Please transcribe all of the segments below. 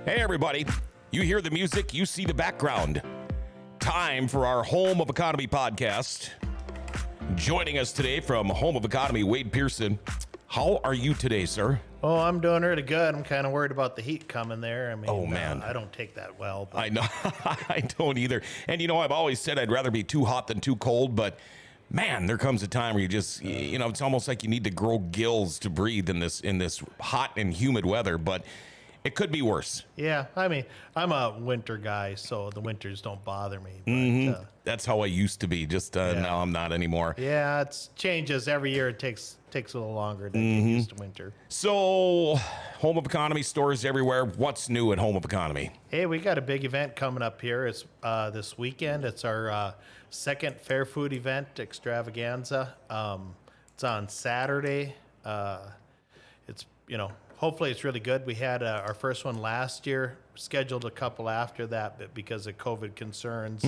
Hey, everybody. You hear the music, you see the background. Time for our Home of Economy podcast. Joining us today from Home of Economy, Wade Pearson. How are you today, sir? Oh, I'm doing really good. I'm kind of worried about the heat coming there. I mean, Oh, man. I don't take that well. But I know. I don't either. And, I've always said I'd rather be too hot than too cold, but man, there comes a time where you just, it's almost like you need to grow gills to breathe in this hot and humid weather, but it could be worse. Yeah, I mean, I'm a winter guy, so the winters don't bother me. But, That's how I used to be. Just now I'm not anymore. yeah, it changes every year. It takes a little longer to get used to winter. So, Home of Economy stores everywhere. What's new at Home of Economy? Hey, we got a big event coming up here. It's this weekend. It's our second Fair Food event extravaganza. It's on Saturday. It's hopefully it's really good. We had our first one last year, scheduled a couple after that, but because of COVID concerns,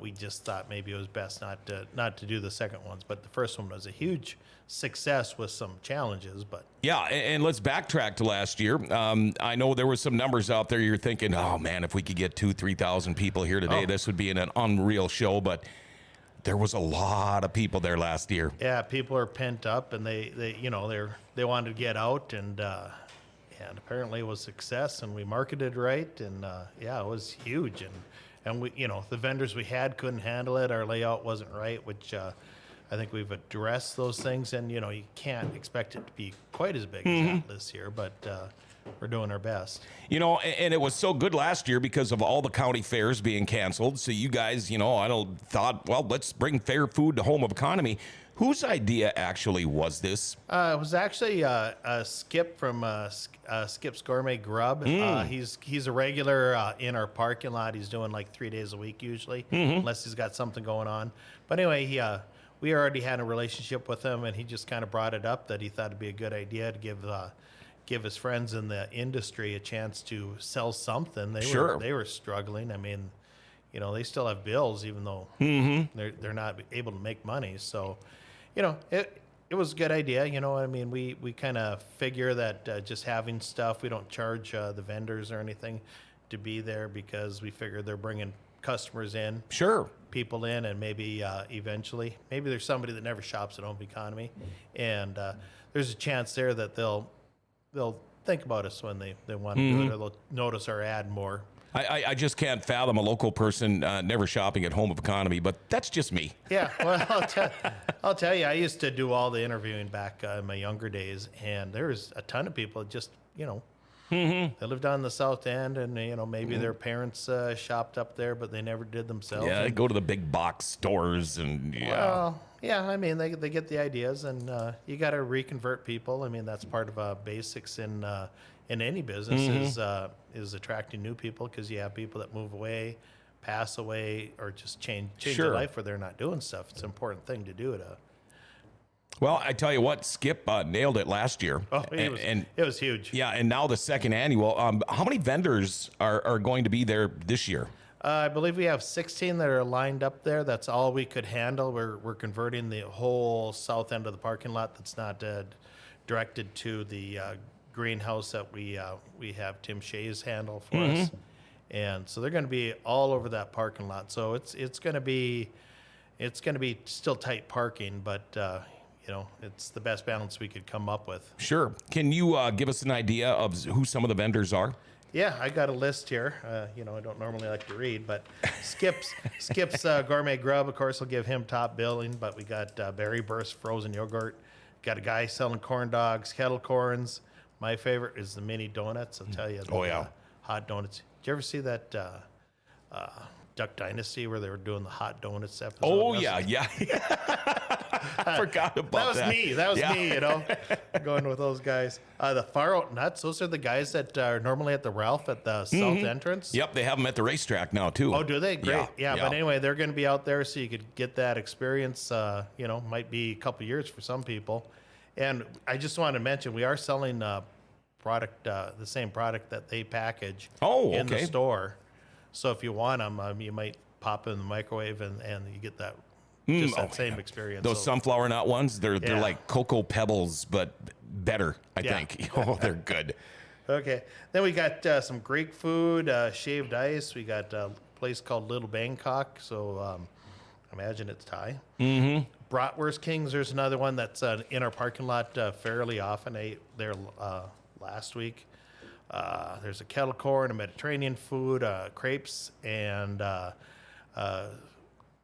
we just thought maybe it was best not to do the second ones. But the first one was a huge success with some challenges. But yeah, and let's backtrack to last year. I know there were some numbers out there. You're thinking, oh man, if we could get 2,000-3,000 people here today, this would be an unreal show. But there was a lot of people there last year. Yeah, people are pent up, and they wanted to get out, and apparently it was a success, and we marketed right, and it was huge, and we the vendors we had couldn't handle it. Our layout wasn't right, which I think we've addressed those things, and you can't expect it to be quite as big as that this year, but we're doing our best. And it was so good last year because of all the county fairs being canceled. So you guys, thought, well, let's bring fair food to Home of Economy. Whose idea actually was this? It was actually Skip from Skip's Gourmet Grub. He's a regular in our parking lot. He's doing like 3 days a week usually, unless he's got something going on. But anyway, we already had a relationship with him, and he just kind of brought it up that he thought it'd be a good idea to give his friends in the industry a chance to sell something. They were struggling. I mean, they still have bills, even though they're not able to make money. So, it was a good idea. I mean, we kind of figure that just having stuff, we don't charge the vendors or anything to be there because we figure they're bringing customers in, people in, and maybe eventually, maybe there's somebody that never shops at Home Economy, and there's a chance there that they'll think about us when they want to do it, or they'll notice our ad more. I just can't fathom a local person never shopping at Home of Economy, but that's just me. Yeah, well, I'll tell you, I used to do all the interviewing back in my younger days, and there was a ton of people that just, they lived on the South End, and, maybe their parents shopped up there, but they never did themselves. Yeah, they go to the big box stores, and Well, yeah, I mean, they get the ideas, and you got to reconvert people. I mean, that's part of basics in any business is attracting new people, because you have people that move away, pass away, or just change their life where they're not doing stuff. It's an important thing to do. Well, I tell you what, Skip nailed it last year. Oh, it was huge. Yeah, and now the second annual. How many vendors are going to be there this year? I believe we have 16 that are lined up there. That's all we could handle. We're converting the whole south end of the parking lot that's not directed to the greenhouse that we have Tim Shays handle for us, and so they're going to be all over that parking lot. So it's going to be still tight parking, but it's the best balance we could come up with. Sure. Can you give us an idea of who some of the vendors are? Yeah, I got a list here. I don't normally like to read, but Skip's Gourmet Grub, of course, will give him top billing. But we got Berry Burst frozen yogurt. Got a guy selling corn dogs, kettle corns. My favorite is the mini donuts. I'll tell you. Hot donuts. Did you ever see that Duck Dynasty where they were doing the hot donuts episode? Oh, yeah. I forgot about that. That was me, going with those guys. The Far Out Nuts, those are the guys that are normally at the Ralph at the south entrance. Yep, they have them at the racetrack now, too. Oh, do they? Great. Yeah, but anyway, they're going to be out there so you could get that experience. Might be a couple years for some people. And I just want to mention, we are selling the same product that they package in the store. So if you want them, you might pop in the microwave and you get that same experience. Those sunflower nut ones, they're like Cocoa Pebbles, but better, I think. Oh, they're good. Okay. Then we got some Greek food, shaved ice. We got a place called Little Bangkok. So imagine it's Thai. Mm-hmm. Bratwurst Kings. There's another one that's in our parking lot fairly often. I ate there last week. There's a kettle corn, a Mediterranean food, crepes, and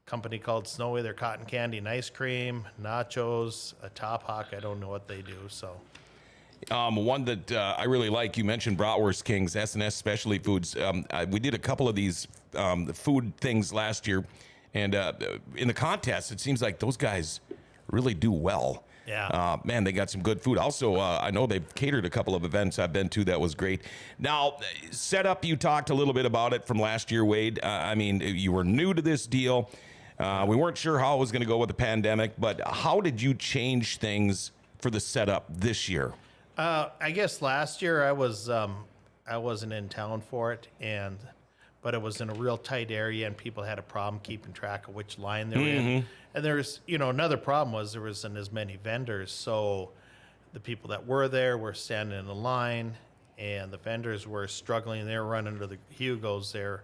company called Snowy. They're cotton candy and ice cream, nachos, a Top Hawk. I don't know what they do. So One that I really like, you mentioned Bratwurst Kings, S&S Specialty Foods. We did a couple of these food things last year, and in the contest, it seems like those guys really do well. Yeah. Man, they got some good food. Also, I know they've catered a couple of events I've been to that was great. Now, setup, you talked a little bit about it from last year, Wade. I mean, you were new to this deal. We weren't sure how it was going to go with the pandemic, but how did you change things for the setup this year? I guess last year I wasn't in town for it, but it was in a real tight area, and people had a problem keeping track of which line they were in. And there's, another problem was there wasn't as many vendors, so the people that were there were standing in a line, and the vendors were struggling. They were running to the Hugos there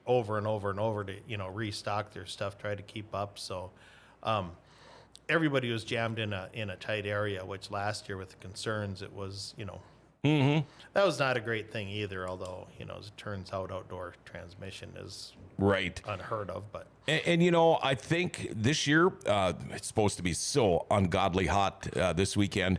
over and over and over to, restock their stuff, try to keep up. So everybody was jammed in a tight area, which last year with the concerns, it was, that was not a great thing either, although, as it turns out, outdoor transmission is right unheard of. But and I think this year it's supposed to be so ungodly hot this weekend.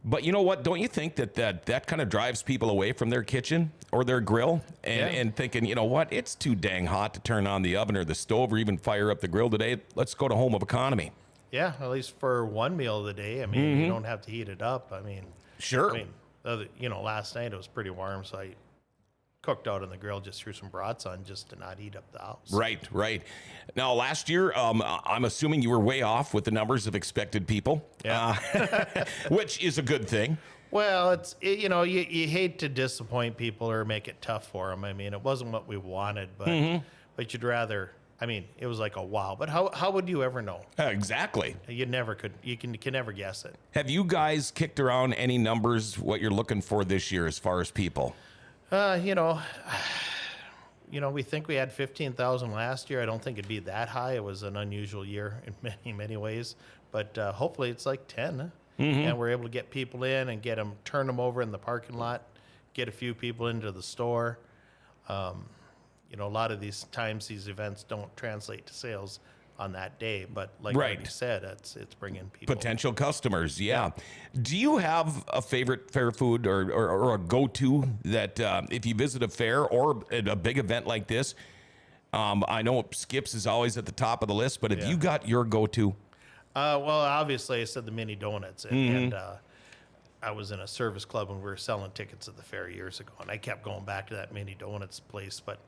But you know what? Don't you think that kind of drives people away from their kitchen or their grill and thinking, you know what? It's too dang hot to turn on the oven or the stove or even fire up the grill today. Let's go to home of economy. Yeah, at least for one meal of the day. I mean, you don't have to heat it up. I mean, sure. Last night it was pretty warm, so I cooked out on the grill, just threw some brats on just to not heat up the house. Right. Now, last year, I'm assuming you were way off with the numbers of expected people, which is a good thing. Well, you hate to disappoint people or make it tough for them. I mean, it wasn't what we wanted, but you'd rather. I mean, it was like a wow. But how would you ever know? Exactly. You never could. You can never guess it. Have you guys kicked around any numbers? What you're looking for this year as far as people? We think we had 15,000 last year. I don't think it'd be that high. It was an unusual year in many ways, but hopefully it's like 10, and we're able to get people in and turn them over in the parking lot, get a few people into the store. A lot of these times these events don't translate to sales on that day, but like you said, it's bringing people. Potential customers, yeah. Do you have a favorite fair food or a go-to that if you visit a fair or a big event like this, I know Skips is always at the top of the list, but have you got your go-to? Well, obviously I said the mini donuts, and I was in a service club when we were selling tickets at the fair years ago, and I kept going back to that mini donuts place, but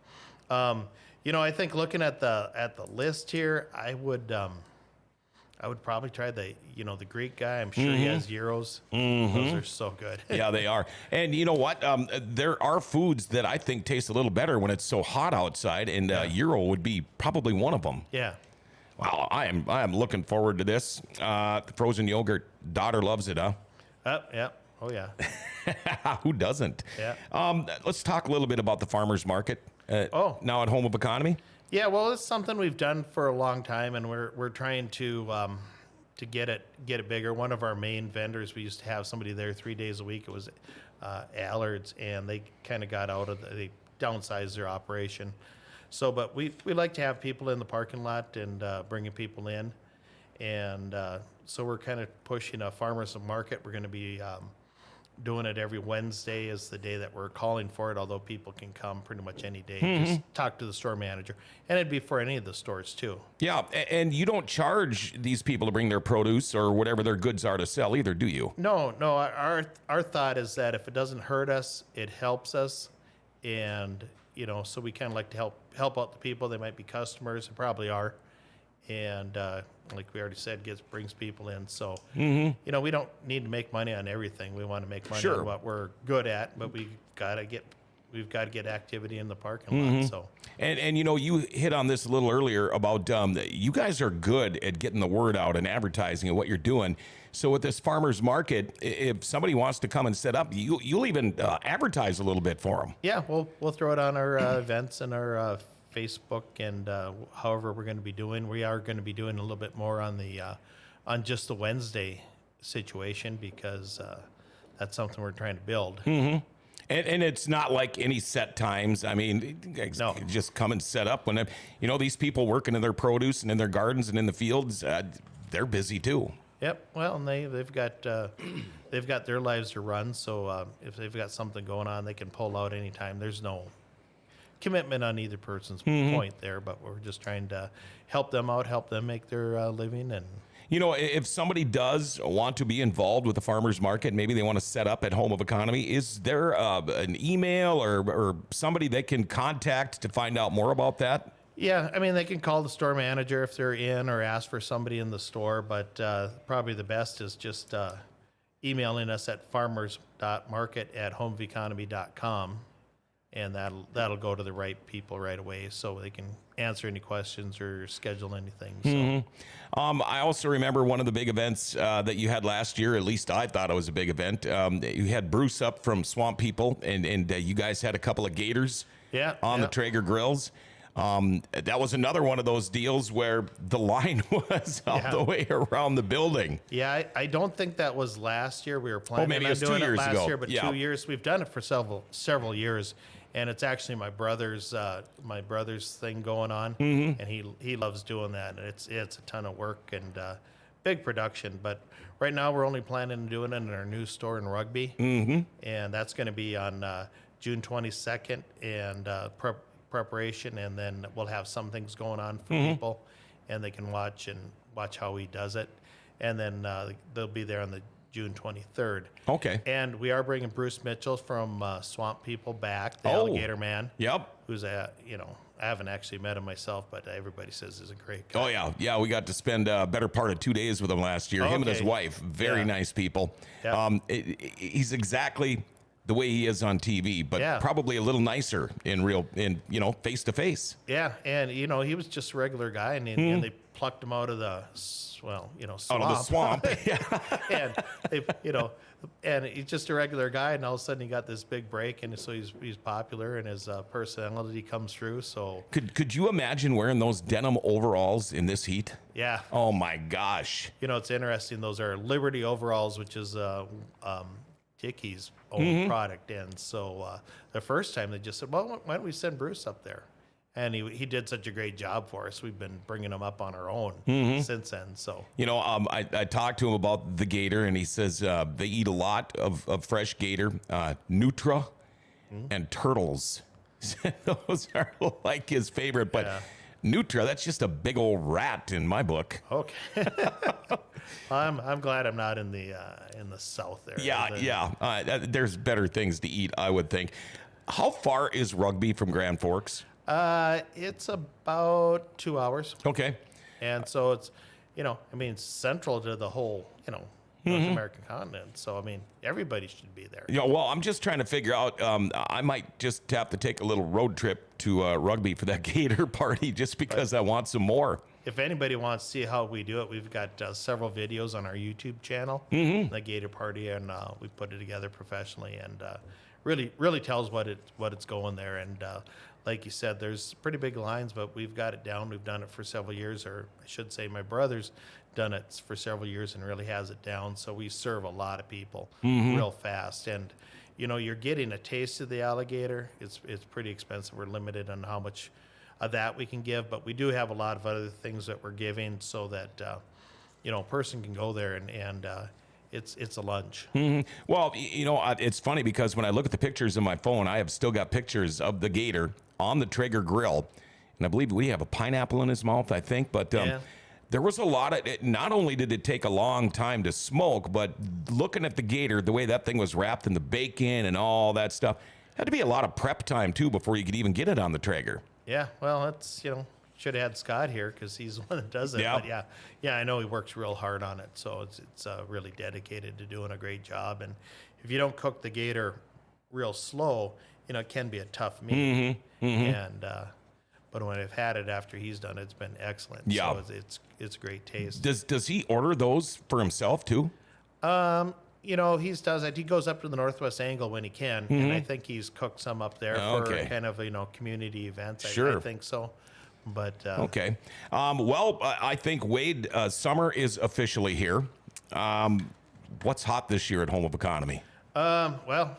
I think looking at the list here, I would probably try the Greek guy. I'm sure he has gyros. Those are so good. Yeah, they are. And you know what? There are foods that I think taste a little better when it's so hot outside, and gyro would be probably one of them. Yeah. Wow, I am looking forward to this. Frozen yogurt, daughter loves it, huh? Yeah. Oh yeah. Who doesn't? Yeah. Let's talk a little bit about the farmers market. Now at Home of Economy. Yeah, well, it's something we've done for a long time, and we're trying to get it bigger. One of our main vendors, we used to have somebody there 3 days a week. It was Allard's, and they kind of got out of they downsized their operation. So, but we like to have people in the parking lot and bringing people in, and so we're kind of pushing a farmers market. We're going to be doing it every Wednesday is the day that we're calling for it, although people can come pretty much any day. Just talk to the store manager. And it'd be for any of the stores, too. Yeah, and you don't charge these people to bring their produce or whatever their goods are to sell either, do you? No. Our thought is that if it doesn't hurt us, it helps us. And, so we kind of like to help out the people. They might be customers. They probably are. And like we already said, brings people in. So, we don't need to make money on everything. We want to make money on what we're good at, but we we've got to get activity in the parking lot. So And you hit on this a little earlier about you guys are good at getting the word out and advertising and what you're doing. So with this farmers market, if somebody wants to come and set up, you'll even advertise a little bit for them. yeah, we'll throw it on our events and our Facebook and however we're going to be doing. We are going to be doing a little bit more on the on just the Wednesday situation because that's something we're trying to build. And it's not like any set times. I mean, No. just come and set up when these people working in their produce and in their gardens and in the fields, they're busy too. Yep. Well, and they've got their lives to run. So if they've got something going on, they can pull out anytime. There's no commitment on either person's point there, but we're just trying to help them out, help them make their living. And If somebody does want to be involved with the farmers market, maybe they want to set up at Home of Economy, is there an email or somebody they can contact to find out more about that? yeah, I mean, they can call the store manager if they're in or ask for somebody in the store, but probably the best is just emailing us at farmers.market@homeofeconomy.com. And that'll go to the right people right away, so they can answer any questions or schedule anything. So. I also remember one of the big events that you had last year. At least I thought it was a big event. You had Bruce up from Swamp People, and you guys had a couple of gators on the Traeger grills. That was another one of those deals where the line was all the way around the building. Yeah, I don't think that was last year. We were planning maybe it on was 2 doing it years last ago. year, but Yeah. 2 years. We've done it for several years, and it's actually my brother's thing going on, and he loves doing that. And it's a ton of work and big production. But right now we're only planning on doing it in our new store in Rugby, and that's going to be on June 22nd and preparation, and then we'll have some things going on for people, and they can watch how he does it, and then they'll be there on the June 23rd. Okay. And we are bringing Bruce Mitchell from Swamp People back, the Alligator Man. Yep. Who's I haven't actually met him myself, but everybody says he's a great guy. Oh, yeah. We got to spend a better part of 2 days with him last year. Him and his Okay. wife, very nice people. Yeah. He's exactly the way he is on TV, but probably a little nicer in face to face. Yeah, and he was just a regular guy, and they plucked him out of the swamp. Out of the swamp. Yeah. And and he's just a regular guy, and all of a sudden he got this big break, and so he's popular, and his personality comes through. So Could you imagine wearing those denim overalls in this heat? yeah, Oh my gosh. it's interesting. Those are Liberty overalls, which is Dickie's own product, and so the first time they just said, "Well, why don't we send Bruce up there?" And he did such a great job for us. We've been bringing him up on our own since then. So I talked to him about the gator, and he says they eat a lot of fresh gator, Nutra, and turtles. Those are like his favorite, but Nutra, that's just a big old rat in my book. okay, I'm glad I'm not in the south there. There's better things to eat, I would think. How far is Rugby from Grand Forks? It's about 2 hours. Okay. And so it's, central to the whole, North American continent. So, everybody should be there. Yeah, well, I'm just trying to figure out. I might just have to take a little road trip to Rugby for that Gator Party just because I want some more. If anybody wants to see how we do it, we've got several videos on our YouTube channel, the Gator Party, and we put it together professionally, and really tells what it's going there. And like you said, there's pretty big lines, but we've got it down. We've done it for several years, or I should say my brother's done it for several years and really has it down. So we serve a lot of people real fast. And, you're getting a taste of the alligator. It's pretty expensive. We're limited on how much of that we can give, but we do have a lot of other things that we're giving so that, a person can go there and it's a lunch. Well, it's funny because when I look at the pictures in my phone, I have still got pictures of the gator on the Traeger grill, and I believe we have a pineapple in his mouth, I think. But there was a lot of it. Not only did it take a long time to smoke, but looking at the gator, the way that thing was wrapped in the bacon and all that stuff, had to be a lot of prep time too before you could even get it on the Traeger. Yeah, well, it's should have had Scott here because he's the one that does it. Yeah. But yeah, I know he works real hard on it, so it's really dedicated to doing a great job. And if you don't cook the gator real slow, it can be a tough meat. And but when I've had it after he's done, it's been excellent. Yeah. So it's great taste. Does he order those for himself too? He does it. He goes up to the Northwest Angle when he can, and I think he's cooked some up there for kind of community events. Sure. I think so. But Okay. Well, I think Wade, summer is officially here. What's hot this year at Home of Economy? well,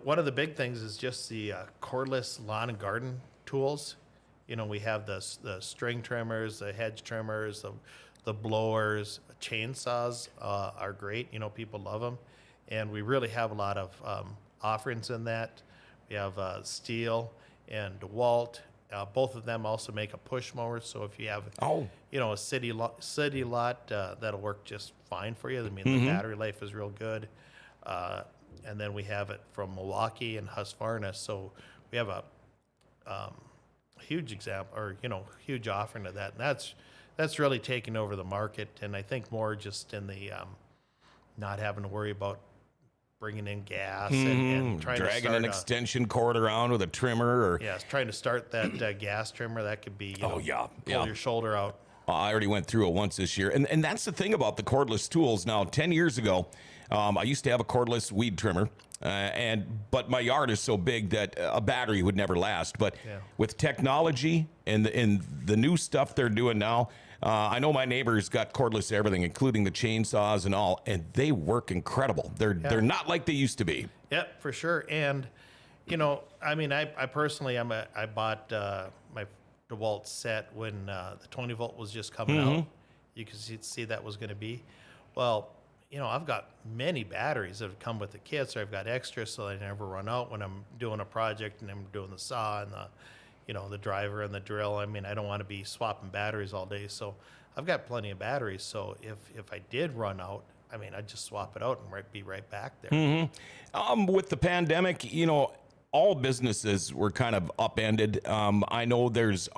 one of the big things is just the cordless lawn and garden tools. We have the string trimmers, the hedge trimmers, the blowers, chainsaws are great. People love them, and we really have a lot of offerings in that. We have Steel and DeWalt. Both of them also make a push mower. So if you have, a city lot, that'll work just fine for you. I mean, the battery life is real good. And then we have it from Milwaukee and Husqvarna. So we have a huge example, or huge offering of that. And that's really taken over the market. And I think more just in the not having to worry about bringing in gas and trying to dragging start an extension cord around with a trimmer, or trying to start that gas trimmer. That could be pull your shoulder out. I already went through it once this year, and that's the thing about the cordless tools. Now, 10 years ago, I used to have a cordless weed trimmer, but my yard is so big that a battery would never last. But with technology and the new stuff they're doing now, I know my neighbors got cordless everything, including the chainsaws and all, and they work incredible. They're not like they used to be. Yep, for sure. And I personally, I bought my DeWalt set when the 20 volt was just coming out. You can see that was going to be. Well, I've got many batteries that have come with the kit, so I've got extra so I never run out when I'm doing a project and I'm doing the saw and the driver and the drill. I mean, I don't want to be swapping batteries all day, so I've got plenty of batteries. So if I did run out, I'd just swap it out and be right back there. With the pandemic, all businesses were kind of upended. I know there's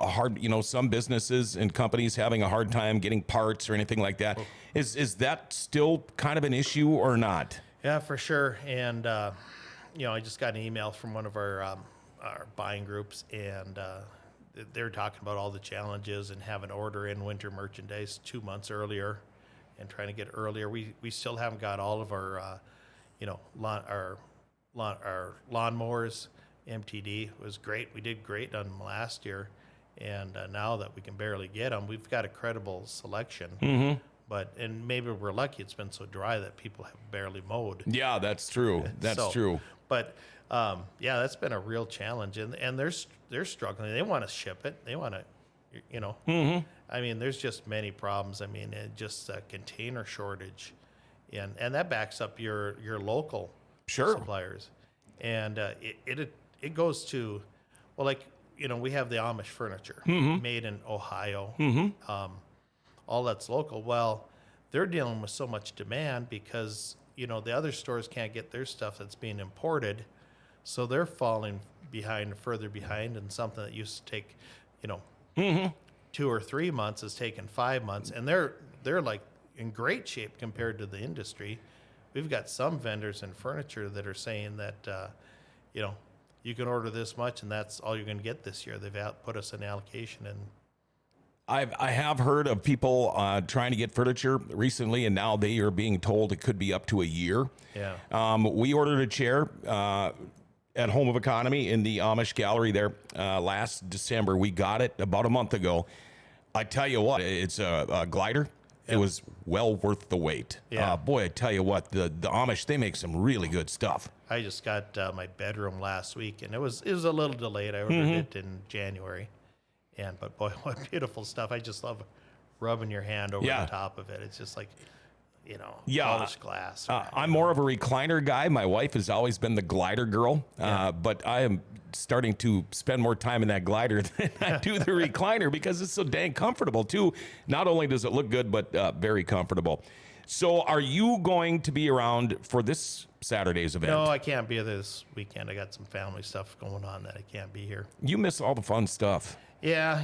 some businesses and companies having a hard time getting parts or anything like that. Is that still kind of an issue or not? Yeah, for sure. And I just got an email from one of our buying groups, and they're talking about all the challenges and having to order in winter merchandise 2 months earlier and trying to get earlier. We still haven't got all of our lawnmowers. MTD was great. We did great on them last year, and now that we can barely get them, we've got a credible selection. And maybe we're lucky it's been so dry that people have barely mowed. Yeah, that's true. That's true. But that's been a real challenge, and they're struggling. They want to ship it. They want to, there's just many problems. Just a container shortage, and that backs up your local suppliers, and it goes to, we have the Amish furniture made in Ohio, all that's local. Well, they're dealing with so much demand because the other stores can't get their stuff that's being imported, so they're falling further behind, and something that used to take 2 or 3 months is taking 5 months, and they're like in great shape compared to the industry. We've got some vendors in furniture that are saying that you can order this much and that's all you're going to get this year. They've put us in allocation, and I have heard of people trying to get furniture recently, and now they are being told it could be up to a year. Yeah. We ordered a chair at Home of Economy in the Amish Gallery there last December. We got it about a month ago. I tell you what, it's a glider. It was well worth the wait. Yeah. Boy, I tell you what, the Amish, they make some really good stuff. I just got my bedroom last week, and it was a little delayed. I ordered it in January. But boy, what beautiful stuff. I just love rubbing your hand over the top of it. It's just like, polished glass. I'm more of a recliner guy. My wife has always been the glider girl, but I am starting to spend more time in that glider than I do the recliner because it's so dang comfortable too. Not only does it look good, but very comfortable. So are you going to be around for this Saturday's event? No, I can't be there this weekend. I got some family stuff going on that I can't be here. You miss all the fun stuff. Yeah,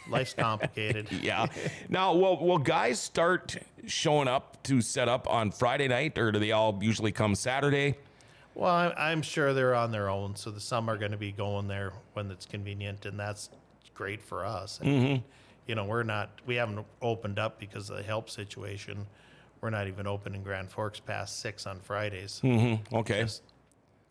life's complicated. Yeah. Now, will guys start showing up to set up on Friday night, or do they all usually come Saturday? Well, I'm sure they're on their own, so some are going to be going there when it's convenient, and that's great for us. And, you know, we haven't opened up because of the help situation. We're not even open in Grand Forks past 6 on Fridays. Okay.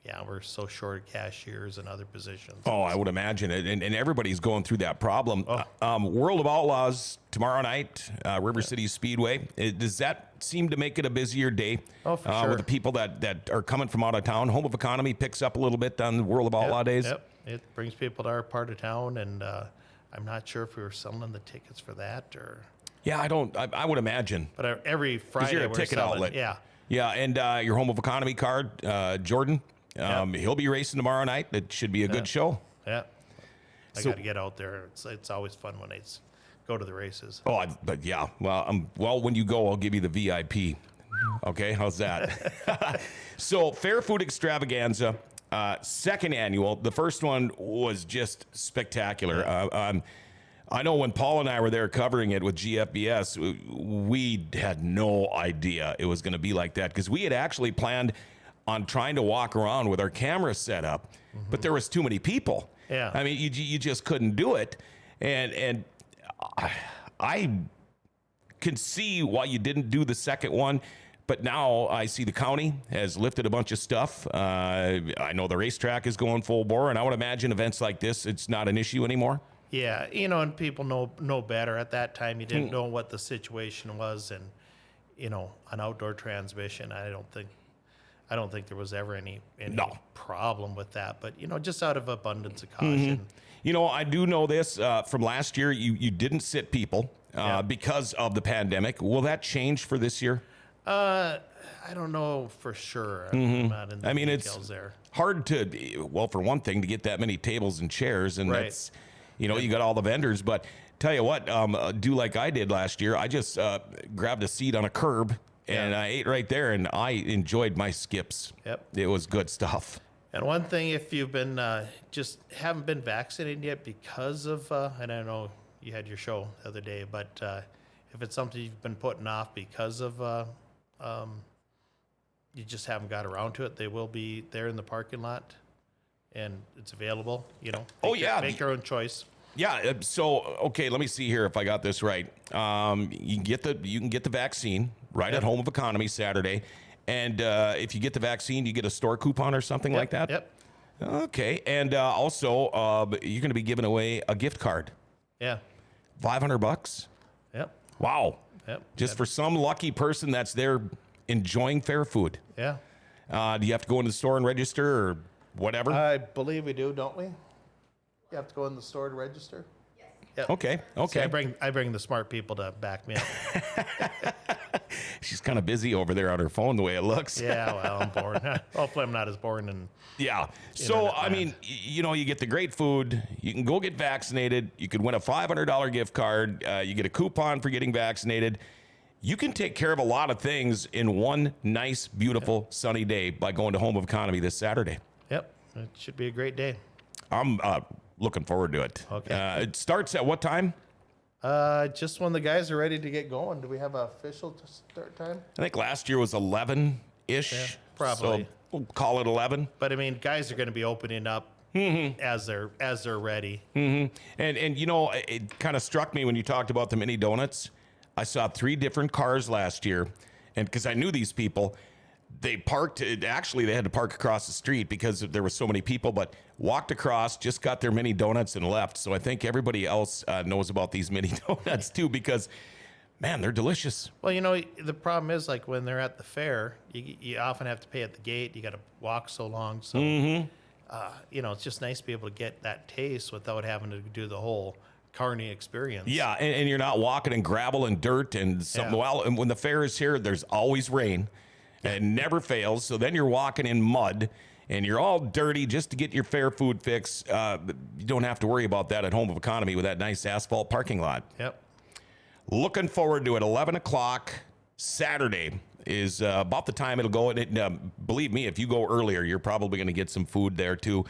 Yeah, we're so short of cashiers and other positions. Oh, I would imagine it. And everybody's going through that problem. Oh. World of Outlaws tomorrow night, River City Speedway. Does that seem to make it a busier day? Oh, for sure. With the people that are coming from out of town? Home of Economy picks up a little bit on the World of Outlaw days? Yep, it brings people to our part of town, and I'm not sure if we were selling the tickets for that or... Yeah, I would imagine. But every Friday you're a we're ticket selling. outlet. Yeah. Yeah, and your Home of Economy card, Jordan, he'll be racing tomorrow night. It should be a good show. Yeah. I So- got to get out there. It's always fun when I go to the races. Oh, but yeah. Well, when you go, I'll give you the VIP. Okay, how's that? So, Fair Food Extravaganza, second annual. The first one was just spectacular. I know when Paul and I were there covering it with GFBS, we had no idea it was going to be like that because we had actually planned on trying to walk around with our camera set up, but there was too many people. Yeah. I mean, you just couldn't do it. And I can see why you didn't do the second one, but now I see the county has lifted a bunch of stuff. I know the racetrack is going full bore, and I would imagine events like this, it's not an issue anymore. Yeah, you know, and people know better. At that time, you didn't know what the situation was, and you know, an outdoor transmission. I don't think there was ever any No. problem with that. But you know, just out of abundance of caution. You know, I do know this from last year. You didn't sit people Yeah. because of the pandemic. Will that change for this year? I don't know for sure. I'm not in the details there. Hard to, well, for one thing, to get that many tables and chairs, and Right. that's, you know, you got all the vendors. But tell you what, do like I did last year. I just grabbed a seat on a curb and I ate right there, and I enjoyed my skips. Yep. It was good stuff. And one thing, if you've been just haven't been vaccinated yet because of, and I know you had your show the other day, but if it's something you've been putting off because of, you just haven't got around to it, they will be there in the parking lot, and it's available. You know. Make your own choice. Yeah. So, okay, let me see here if I got this right. You can get the vaccine right at Home of Economy Saturday, and if you get the vaccine, you get a store coupon or something like that. Yep. Okay, and also you're going to be giving away a gift card, Yeah. $500. Yep. Wow. Yep. Just for some lucky person that's there enjoying fair food. Yeah. Do you have to go into the store and register or whatever? I believe we do, don't we? You have to go in the store to register. Yep. Okay. See, I bring the smart people to back me up. She's kind of busy over there on her phone the way it looks. Yeah, well, I'm bored. Hopefully, I'm not as bored. And Yeah. So, I mean, you know, you get the great food. You can go get vaccinated. You could win a $500 gift card. You get a coupon for getting vaccinated. You can take care of a lot of things in one nice, beautiful, sunny day by going to Home of Economy this Saturday. Yep, it should be a great day. I'm looking forward to it. Okay. It starts at what time? Just when the guys are ready to get going. Do we have an official start time? I think last year was 11-ish. Yeah, probably. So we'll call it 11. But I mean, guys are going to be opening up as they're ready. And you know, it kind of struck me when you talked about the mini donuts. I saw 3 different cars last year, and because I knew these people, they parked. Actually, they had to park across the street because there were so many people. But walked across, just got their mini donuts and left. So I think everybody else knows about these mini donuts too, because man, they're delicious. Well, you know, the problem is like when they're at the fair, you often have to pay at the gate. You got to walk so long. So, you know, it's just nice to be able to get that taste without having to do the whole carny experience. Yeah, and you're not walking in gravel and dirt and something. Yeah. Well, and when the fair is here, there's always rain. It never fails. So then you're walking in mud and you're all dirty just to get your fair food fix. You don't have to worry about that at Home of Economy with that nice asphalt parking lot. Yep. Looking forward to it. 11 o'clock Saturday is about the time it'll go. And believe me, if you go earlier, you're probably going to get some food there too.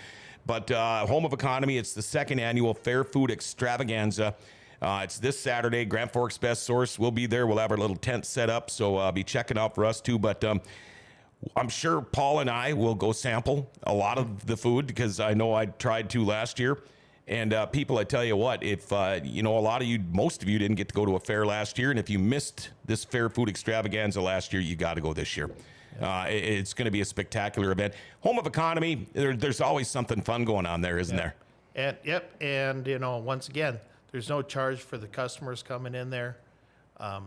But Home of Economy, it's the second annual Fair Food Extravaganza. It's this Saturday. Grand Forks Best Source will be there. We'll have our little tent set up, so be checking out for us too. But I'm sure Paul and I will go sample a lot of the food because I know I tried to last year. And people, I tell you what, if, you know, most of you didn't get to go to a fair last year. And if you missed this fair food extravaganza last year, you got to go this year. It's going to be a spectacular event. Home of Economy, there's always something fun going on there, isn't there? And and you know, once again, there's no charge for the customers coming in there.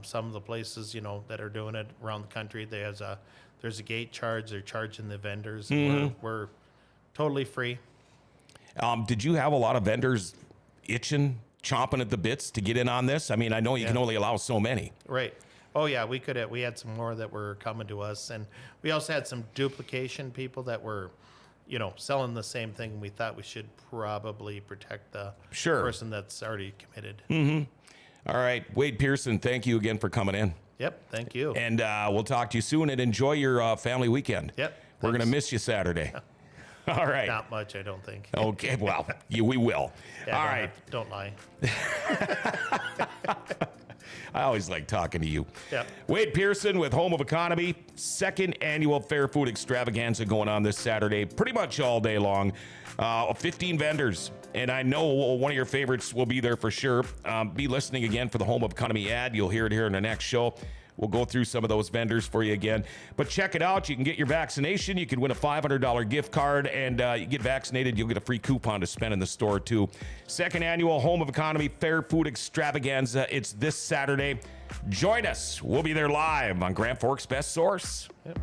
Some of the places, you know, that are doing it around the country, there's a gate charge. They're charging the vendors. We're totally free. Did you have a lot of vendors chomping at the bits to get in on this? I mean, I know you can only allow so many. Right. Oh yeah, we had some more that were coming to us, and we also had some duplication people that were, you know, selling the same thing. We thought we should probably protect the person that's already committed. All right, Wade Pearson, thank you again for coming in. Yep, thank you. And we'll talk to you soon, and enjoy your family weekend. Yep. We're going to miss you Saturday. All right. Not much, I don't think. Okay, well, we will. Yeah, all right. Don't lie. I always like talking to you. Yep. Wade Pearson with Home of Economy, second annual Fair Food Extravaganza going on this Saturday, pretty much all day long. 15 vendors, and I know one of your favorites will be there for sure. Be listening again for the Home of Economy ad. You'll hear it here in the next show. We'll go through some of those vendors for you again. But check it out. You can get your vaccination. You can win a $500 gift card. And you get vaccinated, you'll get a free coupon to spend in the store, too. Second annual Home of Economy Fair Food Extravaganza. It's this Saturday. Join us. We'll be there live on Grand Forks' Best Source. Yep.